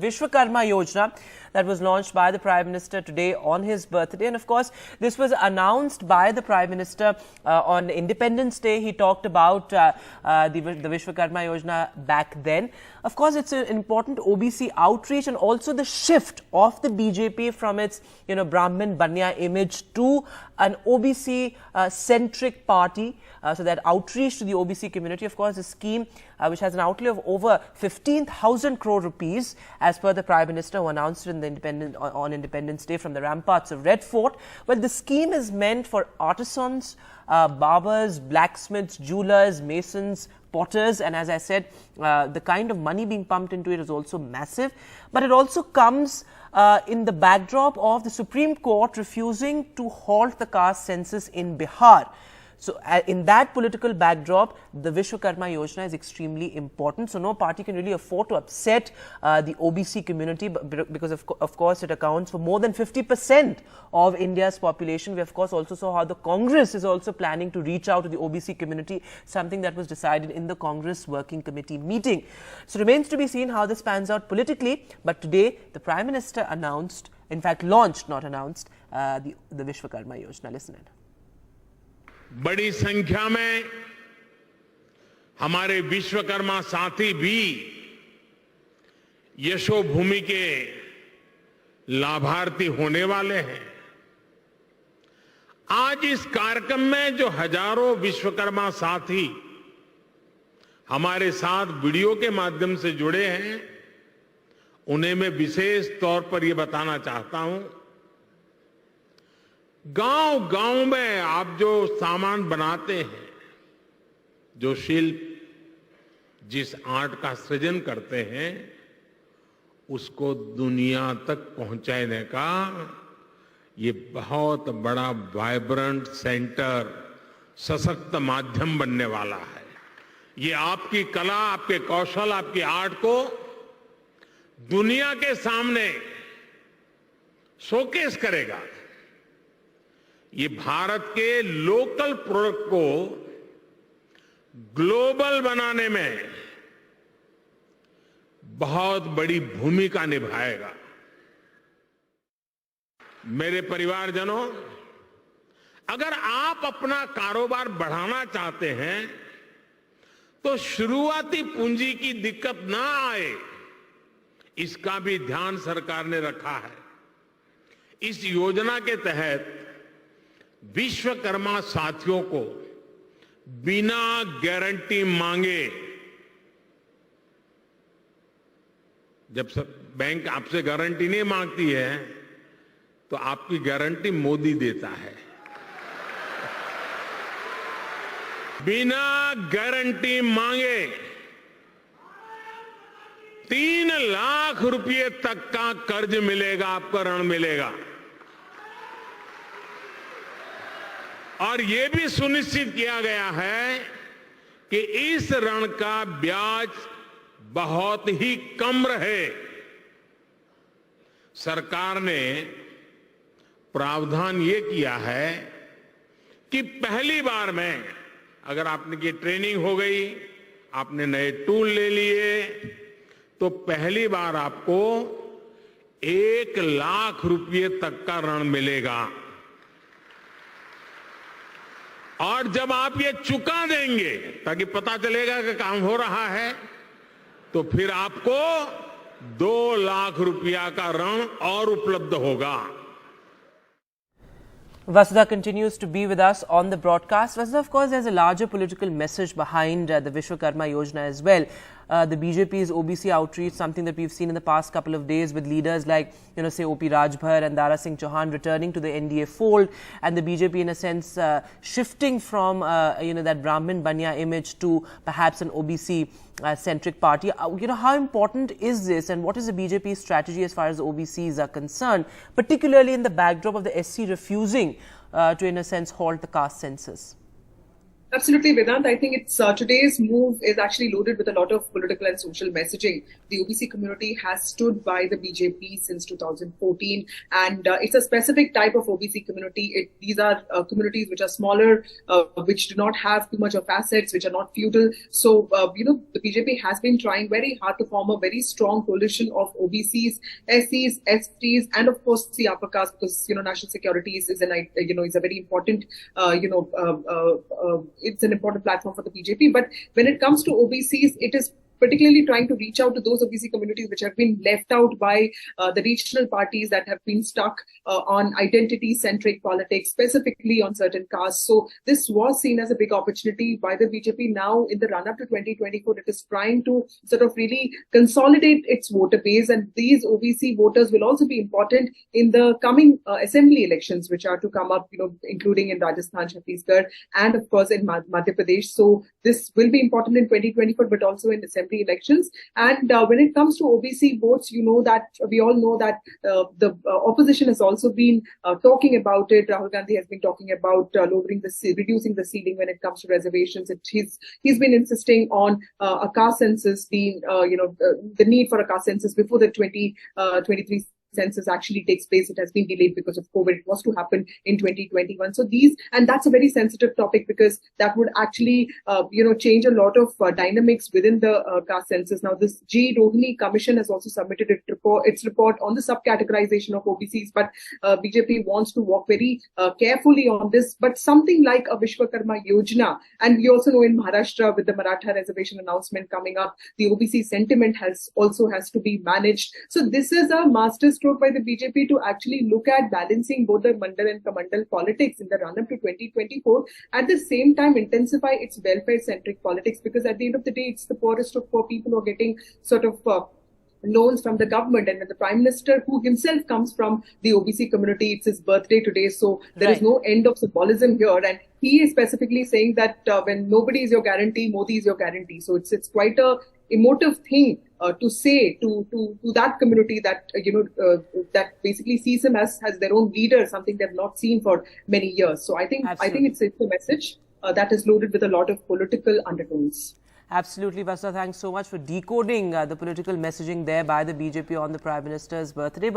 Vishwakarma Yojana that was launched by the Prime Minister today on his birthday. And of course, this was announced by the Prime Minister on Independence Day. He talked about the Vishwakarma Yojana back then. Of course, it's an important OBC outreach and also the shift of the BJP from its, Brahmin Banya image to an OBC centric party. So that outreach to the OBC community, of course, a scheme which has an outlay of over 15,000 crore rupees, as per the Prime Minister, who announced it in on Independence Day from the ramparts of Red Fort. Well, the scheme is meant for artisans, barbers, blacksmiths, jewelers, masons, potters, and as I said, the kind of money being pumped into it is also massive. But it also comes in the backdrop of the Supreme Court refusing to halt the caste census in Bihar. So, in that political backdrop, the Vishwakarma Yojana is extremely important. So, no party can really afford to upset the OBC community because, of course, it accounts for more than 50% of India's population. We, of course, also saw how the Congress is also planning to reach out to the OBC community, something that was decided in the Congress Working Committee meeting. So, remains to be seen how this pans out politically. But today, the Prime Minister announced, in fact, launched, not announced, the Vishwakarma Yojana. Listen in. बड़ी संख्या में हमारे विश्वकर्मा साथी भी यशोभूमि के लाभार्थी होने वाले हैं। आज इस कार्यक्रम में जो हजारों विश्वकर्मा साथी हमारे साथ वीडियो के माध्यम से जुड़े हैं, उन्हें मैं विशेष तौर पर यह बताना चाहता हूं, गांव-गांव में आप जो सामान बनाते हैं, जो शिल्प, जिस आर्ट का सृजन करते हैं, उसको दुनिया तक पहुंचाने का ये बहुत बड़ा वाइब्रेंट सेंटर, सशक्त माध्यम बनने वाला है। ये आपकी कला, आपके कौशल, आपकी आर्ट को दुनिया के सामने शोकेस करेगा। ये भारत के लोकल प्रोडक्ट को ग्लोबल बनाने में बहुत बड़ी भूमिका निभाएगा। मेरे परिवारजनों, अगर आप अपना कारोबार बढ़ाना चाहते हैं तो शुरुआती पूंजी की दिक्कत ना आए, इसका भी ध्यान सरकार ने रखा है। इस योजना के तहत विश्वकर्मा साथियों को बिना गारंटी मांगे, जब बैंक आपसे गारंटी नहीं मांगती है तो आपकी गारंटी मोदी देता है। बिना गारंटी मांगे 3 लाख रुपए तक का कर्ज मिलेगा, आपको ऋण मिलेगा। और यह भी सुनिश्चित किया गया है कि इस ऋण का ब्याज बहुत ही कम रहे। सरकार ने प्रावधान ये किया है कि पहली बार में अगर आपने की ट्रेनिंग हो गई, आपने नए टूल ले लिए, तो पहली बार आपको 1 लाख रुपए तक का ऋण मिलेगा। और जब आप ये चुका देंगे, ताकि पता चलेगा कि काम हो रहा है, तो फिर आपको 2 लाख रुपया का ऋण और उपलब्ध होगा। Vasudha continues to be with us on the broadcast. Vasudha, of course, there's a larger political message behind the Vishwakarma Yojana as well. The BJP's OBC outreach, something that we've seen in the past couple of days with leaders like, say OP Rajbhar and Dara Singh Chauhan returning to the NDA fold, and the BJP in a sense shifting from, that Brahmin Banya image to perhaps an OBC centric party. How important is this, and what is the BJP's strategy as far as the OBCs are concerned, particularly in the backdrop of the SC refusing to, in a sense, halt the caste census? Absolutely, Vedant. I think it's today's move is actually loaded with a lot of political and social messaging. The OBC community has stood by the BJP since 2014, and it's a specific type of OBC community. These are communities which are smaller, which do not have too much of assets, which are not feudal. So, the BJP has been trying very hard to form a very strong coalition of OBCs, SCs, STs, and of course the upper caste, because national security is a very important it's an important platform for the BJP. But when it comes to OBCs, it is particularly trying to reach out to those OBC communities which have been left out by the regional parties that have been stuck on identity-centric politics, specifically on certain castes. So this was seen as a big opportunity by the BJP. Now, in the run-up to 2024, it is trying to sort of really consolidate its voter base, and these OBC voters will also be important in the coming assembly elections, which are to come up, including in Rajasthan, Chhattisgarh, and of course in Madhya Pradesh. So this will be important in 2024, but also in assembly elections. And when it comes to OBC votes, we all know that the opposition has also been talking about it. Rahul Gandhi has been talking about reducing the ceiling when it comes to reservations. He's been insisting on a caste census being, the need for a caste census before the 2023 census actually takes place. It has been delayed because of COVID. It was to happen in 2021. So and that's a very sensitive topic, because that would actually, change a lot of dynamics within the caste census. Now, this G. Rohini Commission has also submitted its report on the subcategorization of OBCs, but BJP wants to walk very carefully on this. But something like a Vishwakarma Yojana, and we also know in Maharashtra with the Maratha reservation announcement coming up, the OBC sentiment has to be managed. So this is a masterstroke by the BJP to actually look at balancing both the Mandal and Kamandal politics in the run-up to 2024, at the same time intensify its welfare-centric politics, because at the end of the day, it's the poorest of poor people who are getting sort of loans from the government, and the Prime Minister, who himself comes from the OBC community, it's his birthday today, so there is no end of symbolism here, and he is specifically saying that when nobody is your guarantee, Modi is your guarantee. So it's quite a emotive thing to say to that community that that basically sees him as their own leader, something they've not seen for many years. So I think it's a message that is loaded with a lot of political undertones. Absolutely, Vasudha. Thanks so much for decoding the political messaging there by the BJP on the Prime Minister's birthday.